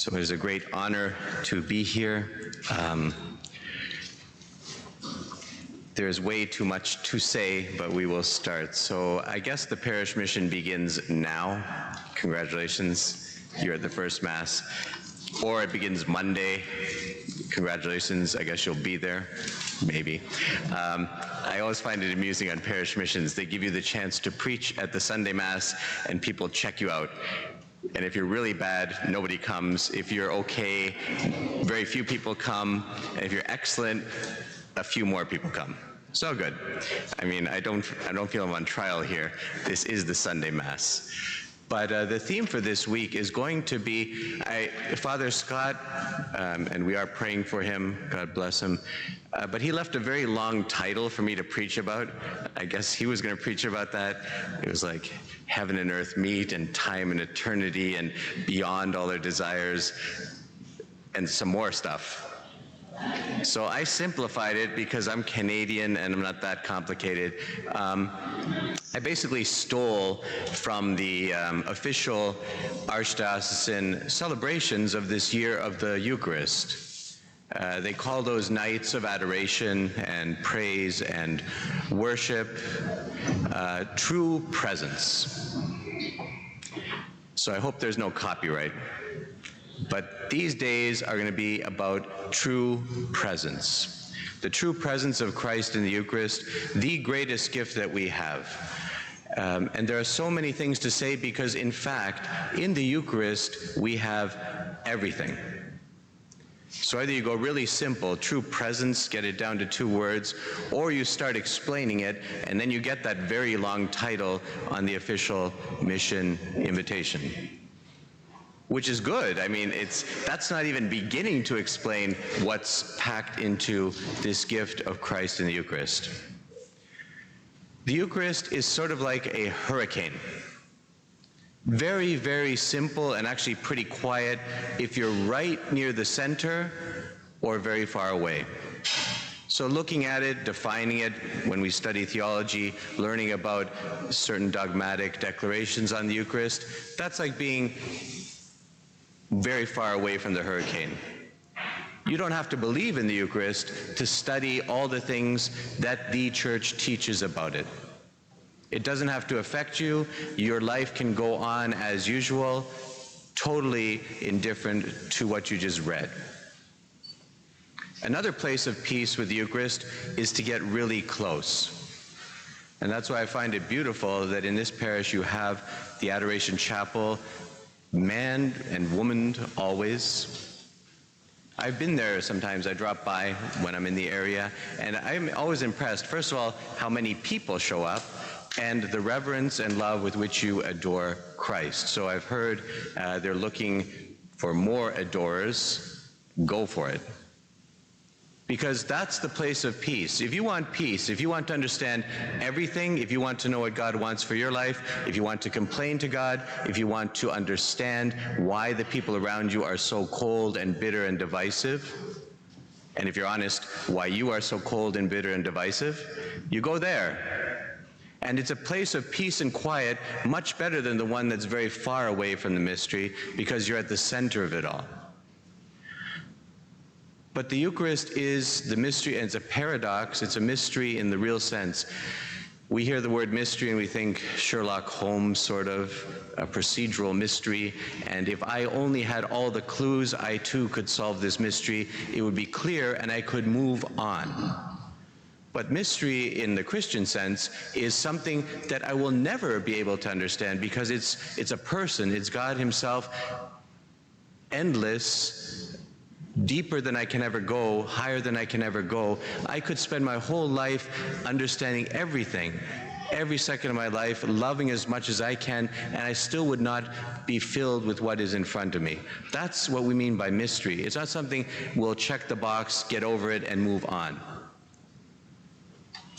So it is a great honor to be here. There's way too much to say, but we will start. So I guess the parish mission begins now. Congratulations, you're at the first Mass. Or it begins Monday. Congratulations, I guess you'll be there, maybe. I always find it amusing on parish missions. They give you the chance to preach at the Sunday Mass and people check you out. And if you're really bad, nobody comes. If you're okay, very few people come. And if you're excellent, a few more people come. So good. I mean, I don't feel I'm on trial here. This is the Sunday Mass. But the theme for this week is going to be, Father Scott, and we are praying for him, God bless him, but he left a very long title for me to preach about. I guess he was going to preach about that. It was like heaven and earth meet, and time and eternity, and beyond all their desires, and some more stuff. So I simplified it because I'm Canadian and I'm not that complicated. I basically stole from the official archdiocesan celebrations of this year of the Eucharist. They call those nights of adoration and praise and worship true presence. So I hope there's no copyright. But these days are going to be about true presence. The true presence of Christ in the Eucharist, the greatest gift that we have. And there are so many things to say because, in fact, in the Eucharist, we have everything. So either you go really simple, true presence, get it down to 2 words, or you start explaining it, and then you get that very long title on the official mission invitation. Which is good. I mean, that's not even beginning to explain what's packed into this gift of Christ in the Eucharist. The Eucharist is sort of like a hurricane. Very, very simple and actually pretty quiet if you're right near the center or very far away. So looking at it, defining it, when we study theology, learning about certain dogmatic declarations on the Eucharist, that's like being very far away from the hurricane. You don't have to believe in the Eucharist to study all the things that the Church teaches about it. It doesn't have to affect you. Your life can go on as usual, totally indifferent to what you just read. Another place of peace with the Eucharist is to get really close. And that's why I find it beautiful that in this parish you have the Adoration Chapel, man and woman always. I've been there sometimes. I drop by when I'm in the area, and I'm always impressed, first of all, how many people show up, and the reverence and love with which you adore Christ. So I've heard they're looking for more adorers. Go for it. Because that's the place of peace. If you want peace, if you want to understand everything, if you want to know what God wants for your life, if you want to complain to God, if you want to understand why the people around you are so cold and bitter and divisive, and if you're honest, why you are so cold and bitter and divisive, you go there. And it's a place of peace and quiet, much better than the one that's very far away from the mystery, because you're at the center of it all. But the Eucharist is the mystery, and it's a paradox. It's a mystery in the real sense. We hear the word mystery and we think Sherlock Holmes, sort of, a procedural mystery. And if I only had all the clues, I too could solve this mystery. It would be clear and I could move on. But mystery in the Christian sense is something that I will never be able to understand because it's a person, it's God himself, endless, deeper than I can ever go, higher than I can ever go. I could spend my whole life understanding everything, every second of my life, loving as much as I can, and I still would not be filled with what is in front of me. That's what we mean by mystery. It's not something we'll check the box, get over it, and move on.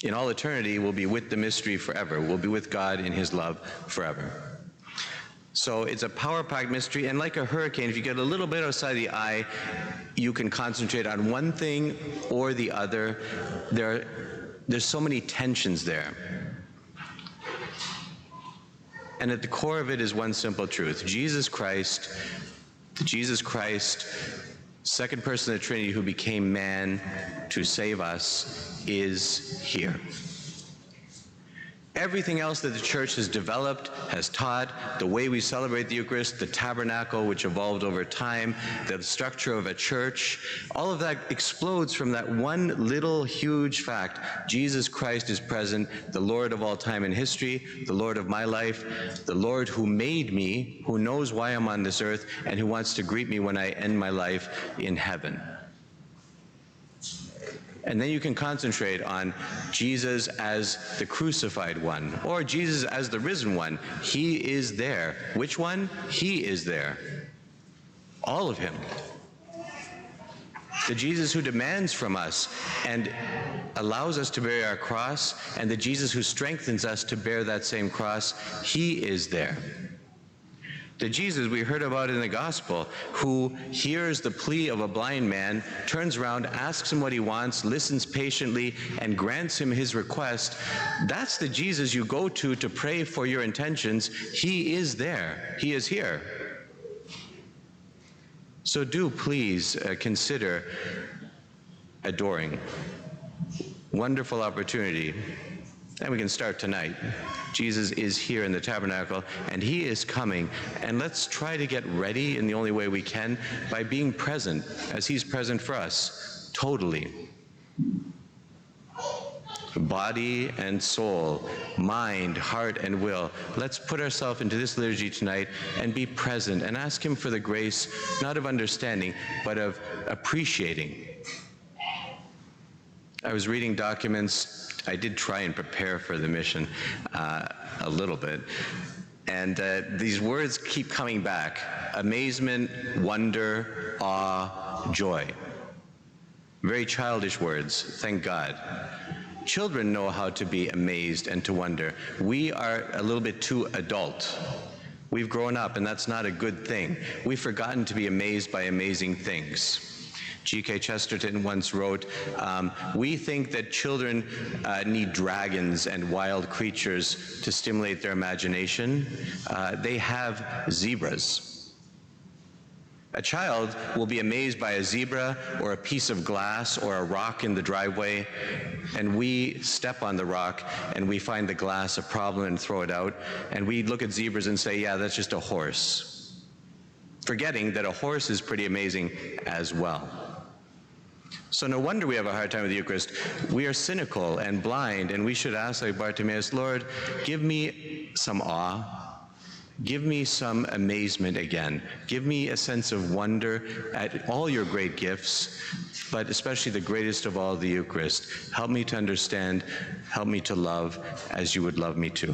In all eternity, we'll be with the mystery forever. We'll be with God in his love forever. So it's a power-packed mystery, and like a hurricane, if you get a little bit outside the eye, you can concentrate on one thing or the other. There's so many tensions there. And at the core of it is one simple truth. Jesus Christ The Jesus Christ, second person of the Trinity, who became man to save us, is here. Everything else that the church has developed, has taught, the way we celebrate the Eucharist, the tabernacle, which evolved over time, the structure of a church, all of that explodes from that one little huge fact. Jesus Christ is present, the Lord of all time and history, the Lord of my life, the Lord who made me, who knows why I'm on this earth, and who wants to greet me when I end my life in heaven. And then you can concentrate on Jesus as the crucified one, or Jesus as the risen one. He is there. Which one? He is there. All of him. The Jesus who demands from us and allows us to bear our cross, and the Jesus who strengthens us to bear that same cross, he is there. The Jesus we heard about in the gospel, who hears the plea of a blind man, turns around, asks him what he wants, listens patiently, and grants him his request, that's the Jesus you go to pray for your intentions. He is there. He is here. So do please consider adoring. Wonderful opportunity. And we can start tonight. Jesus is here in the tabernacle, and he is coming. And let's try to get ready in the only way we can by being present as he's present for us, totally. Body and soul, mind, heart, and will. Let's put ourselves into this liturgy tonight and be present and ask him for the grace, not of understanding, but of appreciating. I was reading documents. I did try and prepare for the mission a little bit. And these words keep coming back. Amazement, wonder, awe, joy. Very childish words, thank God. Children know how to be amazed and to wonder. We are a little bit too adult. We've grown up, and that's not a good thing. We've forgotten to be amazed by amazing things. G.K. Chesterton once wrote, we think that children need dragons and wild creatures to stimulate their imagination. They have zebras. A child will be amazed by a zebra or a piece of glass or a rock in the driveway, and we step on the rock and we find the glass a problem and throw it out, and we look at zebras and say, yeah, that's just a horse, forgetting that a horse is pretty amazing as well. So no wonder we have a hard time with the Eucharist. We are cynical and blind, and we should ask, like Bartimaeus, Lord, give me some awe. Give me some amazement again. Give me a sense of wonder at all your great gifts, but especially the greatest of all, the Eucharist. Help me to understand. Help me to love as you would love me to.